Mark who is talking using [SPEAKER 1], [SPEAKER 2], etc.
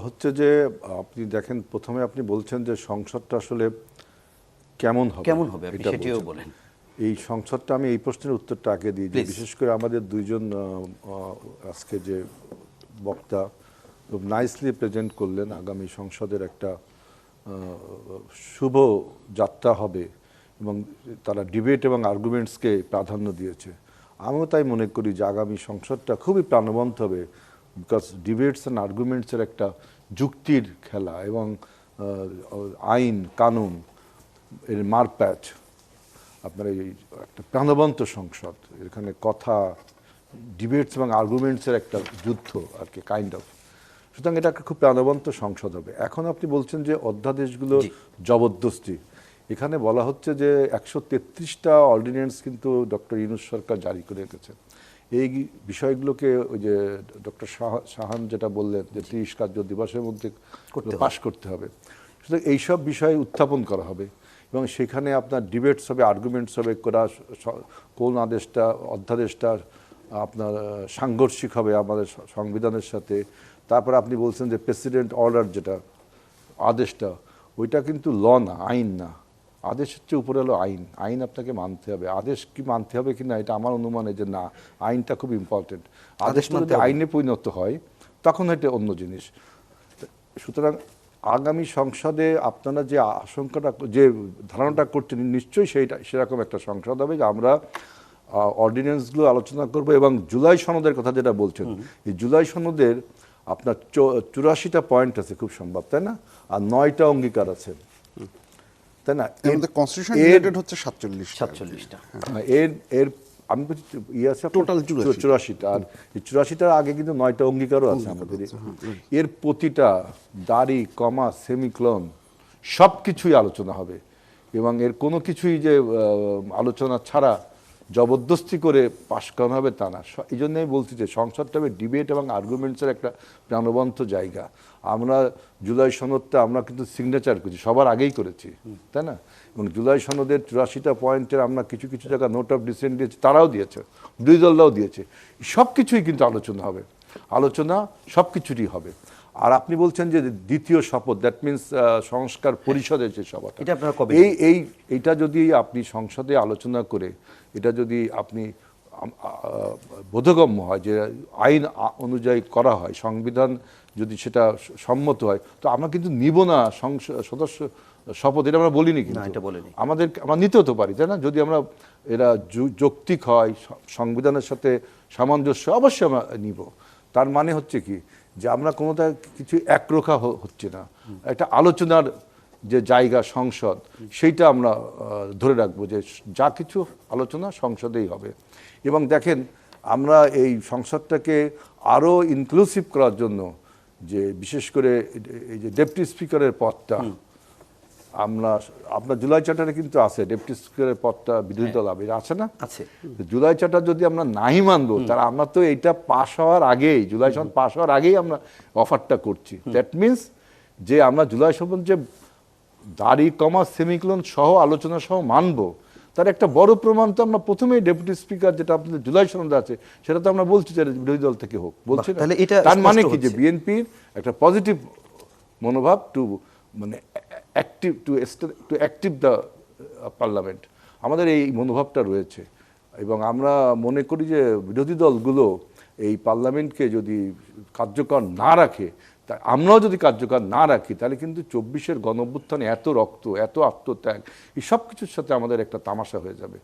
[SPEAKER 1] হচ্ছে যে আপনি দেখেন প্রথমে আপনি বলছেন যে সংসদটা আসলে কেমন হবে
[SPEAKER 2] আপনি
[SPEAKER 1] এটা
[SPEAKER 2] সেটিও
[SPEAKER 1] বলছেন।
[SPEAKER 2] বলেন।
[SPEAKER 1] এই সংসদটা আমি এই প্রশ্নের উত্তরটা আগে দিই যে
[SPEAKER 2] Please.
[SPEAKER 1] বিশেষ করে আমাদের দুইজন আজকে যে বক্তা খুব নাইসলি প্রেজেন্ট করলেন আগামী সংসদের একটা শুভ যাত্রা হবে এবং তারা ডিবেট এবং আর্গুমেন্টসকে প্রাধান্য দিয়েছে। আমিও তাই মনে করি যে আগামী সংসদটা খুবই প্রাণবন্ত হবে, বিকজ ডিবেটস অ্যান্ড আর্গুমেন্টসের একটা যুক্তির খেলা এবং আইন কানুন এর মারপ্যাচ আপনার এই একটা প্রাণবন্ত সংসদ, এখানে কথা ডিবেটস এবং আর্গুমেন্টসের একটা যুদ্ধ আর কি কাইন্ড অফ। সুতরাং এটা একটা খুব প্রাণবন্ত সংসদ হবে। এখন আপনি বলছেন যে অধ্যাদেশগুলো জবরদস্তি, এখানে বলা হচ্ছে যে 133টা অর্ডিন্যান্স কিন্তু ডক্টর ইউনূস সরকার জারি করে রেখেছে। এই বিষয়গুলোকে ওই যে ডক্টর শাহান যেটা বললেন যে 30 কার্য দিবসের মধ্যে পাশ করতে হবে, সুতরাং এইসব বিষয় উত্থাপন করা হবে এবং সেখানে আপনার ডিবেটস হবে, আর্গুমেন্টস হবে, কোন অধ্যাদেশটা আপনার সাংঘর্ষিক হবে আমাদের সংবিধানের সাথে। তারপর আপনি বলছেন যে প্রেসিডেন্ট অর্ডার যেটা আদেশটা, ওইটা কিন্তু ল না, আইন না। আদেশ হচ্ছে উপরে হলো আইন, আইন আপনাকে মানতে হবে। আদেশ কি মানতে হবে কিনা এটা আমার অনুমানে যে না, আইনটা খুব ইম্পর্টেন্ট। আদেশটা যদি আইনে পরিণত হয় তখন এটা অন্য জিনিস। সুতরাং আগামী সংসদে আপনারা যে আশঙ্কাটা যে ধারণাটা করছেন নিশ্চয়ই সেরকম একটা সংসদ হবে যে আমরা অর্ডিন্যান্সগুলো আলোচনা করব এবং জুলাই সনদের কথা যেটা বলছেন, এই জুলাই সনদের আপনার 84টা পয়েন্ট আছে খুব সম্ভব, তাই না? আর 9টা অঙ্গীকার আছে, তাই না?
[SPEAKER 3] কনস্টিটিউশন রিলেটেড হচ্ছে
[SPEAKER 2] 47টা।
[SPEAKER 1] এর আমি বলছি ইয়ে আছে
[SPEAKER 3] টোটাল
[SPEAKER 1] 84টা, আর এই 84টার আগে কিন্তু 9টা অঙ্গীকারও আছে আমাদের। এর প্রতিটা দাড়ি কমা সেমিক্লোন সব কিছুই আলোচনা হবে এবং এর কোনো কিছুই যে আলোচনা ছাড়া জবরদস্তি করে পাশ করানো হবে তা না। এই জন্যই বলছি যে সংসদটা হবে ডিবেট এবং আর্গুমেন্টসের একটা প্রাণবন্ত জায়গা। আমরা জুলাই সনদটা আমরা কিন্তু সিগনেচার করেছি, সবার আগেই করেছি, তাই না? এবং জুলাই সনদের 84টা পয়েন্টের আমরা কিছু কিছু জায়গায় নোট অফ ডিসেন্ট দিয়েছি, তারাও দিয়েছে, দুই দলরাও দিয়েছে। সব কিছুই কিন্তু আলোচনা হবে, আলোচনা সব কিছুরই হবে। আর আপনি বলছেন যে দ্বিতীয় শপথ, দ্যাট মিনস সংস্কার পরিষদের যে শপথ, এইটা যদি আপনি সংসদে আলোচনা করে এটা যদি আপনি বোধগম্য হয় যে আইন অনুযায়ী করা হয়, সংবিধান যদি সেটা সম্মত হয়, তো আমরা কিন্তু নিব না সদস্য শপথ, এটা আমরা বলিনি কিন্তু আমরা নিতেও তো পারি, তাই না? যদি আমরা এরা যৌক্তিক হয়, সংবিধানের সাথে সামঞ্জস্য, অবশ্যই আমরা নিব। তার মানে হচ্ছে কি যে আমরা কোনোটা কিছু একরোখা হচ্ছে না, একটা আলোচনার যে জায়গা সংসদ, সেইটা আমরা ধরে রাখবো যে যা কিছু আলোচনা সংসদেই হবে। এবং দেখেন আমরা এই সংসদটাকে আরও ইনক্লুসিভ করার জন্য যে বিশেষ করে এই যে ডেপুটি স্পিকারের পদটা, আপনার জুলাই চার্টারে কিন্তু আছে ডেপুটি স্পিকারের পদটা বিরোধী দল আছে না? জুলাই চার্টার যদি আমরা নাই মানবো, তাহলে আমরা তো এইটা পাস হওয়ার আগেই, জুলাই সনদ পাস হওয়ার আগেই আমরা অফারটা করছি। দ্যাট মিনস যে আমরা জুলাই সনদ যে দাড়ি কমা সেমিক্লোন সহ আলোচনা সহ মানবো, তার একটা বড় প্রমাণ তো আমরা প্রথমেই ডেপুটি স্পিকার যেটা আপনাদের জুলাই সনদে আছে সেটা তো আমরা বলছি যে বিরোধী দল থেকে হোক বলছি না। তার মানে কি যে বিএনপির একটা পজিটিভ মনোভাব টু মানে অ্যাক্টিভ দ্য পার্লামেন্ট, আমাদের এই মনোভাবটা রয়েছে। এবং আমরা মনে করি যে বিরোধী দলগুলো এই পার্লামেন্টকে যদি কার্যকর না রাখে, তা আমরাও যদি কার্যকর না রাখি, তাহলে কিন্তু 24-এর গণঅভ্যুত্থানে এত রক্ত, এত আত্মত্যাগ, এই সব কিছুর সাথে আমাদের একটা তামাশা হয়ে যাবে।